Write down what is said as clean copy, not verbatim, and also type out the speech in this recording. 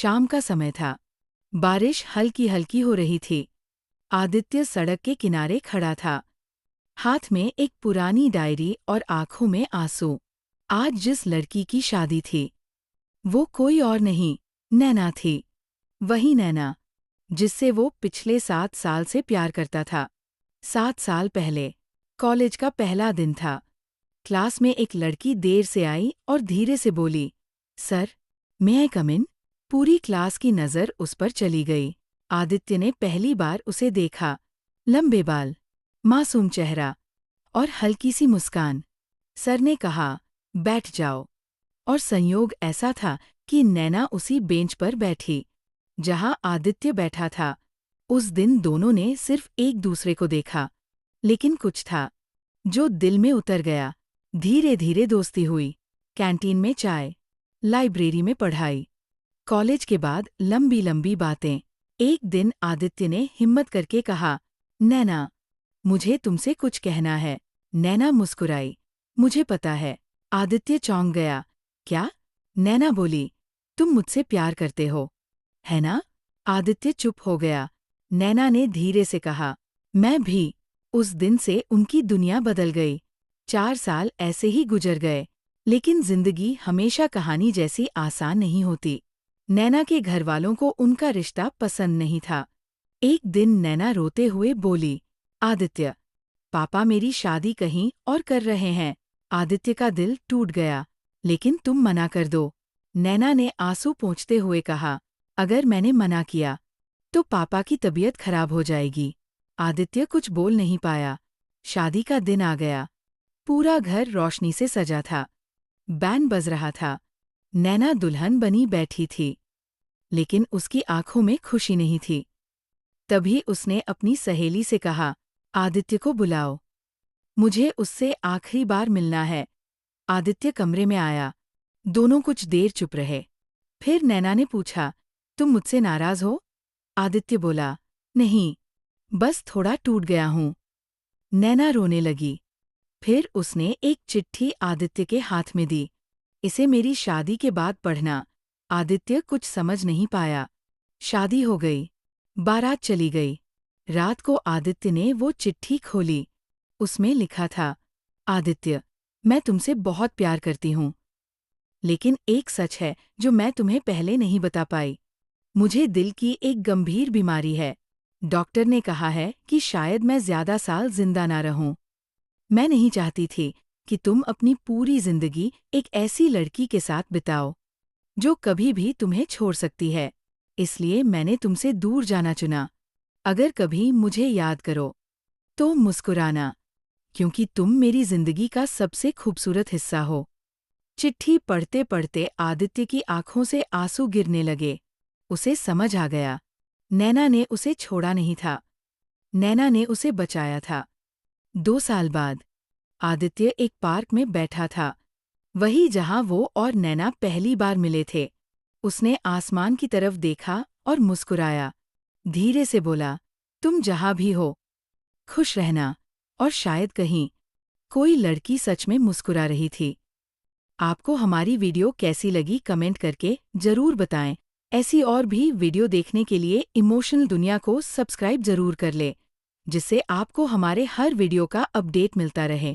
शाम का समय था। बारिश हल्की हल्की हो रही थी। आदित्य सड़क के किनारे खड़ा था, हाथ में एक पुरानी डायरी और आंखों में आंसू। आज जिस लड़की की शादी थी, वो कोई और नहीं, नैना थी। वही नैना जिससे वो पिछले 7 साल से प्यार करता था। 7 साल पहले कॉलेज का पहला दिन था। क्लास में एक लड़की देर से आई और धीरे से बोली, सर, मे आई कम इन? पूरी क्लास की नज़र उस पर चली गई। आदित्य ने पहली बार उसे देखा। लंबे बाल, मासूम चेहरा और हल्की सी मुस्कान। सर ने कहा, बैठ जाओ। और संयोग ऐसा था कि नैना उसी बेंच पर बैठी जहां आदित्य बैठा था। उस दिन दोनों ने सिर्फ एक दूसरे को देखा, लेकिन कुछ था जो दिल में उतर गया। धीरे धीरे दोस्ती हुई। कैंटीन में चाय, लाइब्रेरी में पढ़ाई, कॉलेज के बाद लंबी लंबी बातें। एक दिन आदित्य ने हिम्मत करके कहा, नैना, मुझे तुमसे कुछ कहना है। नैना मुस्कुराई, मुझे पता है। आदित्य चौंक गया। क्या? नैना बोली, तुम मुझसे प्यार करते हो, है ना? आदित्य चुप हो गया। नैना ने धीरे से कहा, मैं भी। उस दिन से उनकी दुनिया बदल गई। 4 साल ऐसे ही गुजर गए, लेकिन जिंदगी हमेशा कहानी जैसी आसान नहीं होती। नैना के घरवालों को उनका रिश्ता पसंद नहीं था। एक दिन नैना रोते हुए बोली, आदित्य, पापा मेरी शादी कहीं और कर रहे हैं। आदित्य का दिल टूट गया। लेकिन तुम मना कर दो। नैना ने आंसू पोंछते हुए कहा, अगर मैंने मना किया तो पापा की तबीयत खराब हो जाएगी। आदित्य कुछ बोल नहीं पाया। शादी का दिन आ गया। पूरा घर रोशनी से सजा था। बैंड बज रहा था। नैना दुल्हन बनी बैठी थी, लेकिन उसकी आंखों में खुशी नहीं थी। तभी उसने अपनी सहेली से कहा, आदित्य को बुलाओ, मुझे उससे आखिरी बार मिलना है। आदित्य कमरे में आया। दोनों कुछ देर चुप रहे। फिर नैना ने पूछा, तुम मुझसे नाराज हो? आदित्य बोला, नहीं, बस थोड़ा टूट गया हूं। नैना रोने लगी। फिर उसने एक चिट्ठी आदित्य के हाथ में दी। इसे मेरी शादी के बाद पढ़ना। आदित्य कुछ समझ नहीं पाया। शादी हो गई। बारात चली गई। रात को आदित्य ने वो चिट्ठी खोली। उसमें लिखा था, आदित्य, मैं तुमसे बहुत प्यार करती हूँ, लेकिन एक सच है जो मैं तुम्हें पहले नहीं बता पाई। मुझे दिल की एक गंभीर बीमारी है। डॉक्टर ने कहा है कि शायद मैं ज्यादा साल जिंदा ना रहूं। मैं नहीं चाहती थी कि तुम अपनी पूरी जिंदगी एक ऐसी लड़की के साथ बिताओ जो कभी भी तुम्हें छोड़ सकती है। इसलिए मैंने तुमसे दूर जाना चुना। अगर कभी मुझे याद करो तो मुस्कुराना, क्योंकि तुम मेरी जिंदगी का सबसे खूबसूरत हिस्सा हो। चिट्ठी पढ़ते पढ़ते आदित्य की आंखों से आंसू गिरने लगे। उसे समझ आ गया, नैना ने उसे छोड़ा नहीं था। नैना ने उसे बचाया था। 2 साल बाद आदित्य एक पार्क में बैठा था, वही जहां वो और नैना पहली बार मिले थे। उसने आसमान की तरफ देखा और मुस्कुराया। धीरे से बोला, तुम जहां भी हो, खुश रहना। और शायद कहीं कोई लड़की सच में मुस्कुरा रही थी। आपको हमारी वीडियो कैसी लगी कमेंट करके जरूर बताएं। ऐसी और भी वीडियो देखने के लिए इमोशनल दुनिया को सब्सक्राइब जरूर कर ले, जिससे आपको हमारे हर वीडियो का अपडेट मिलता रहे।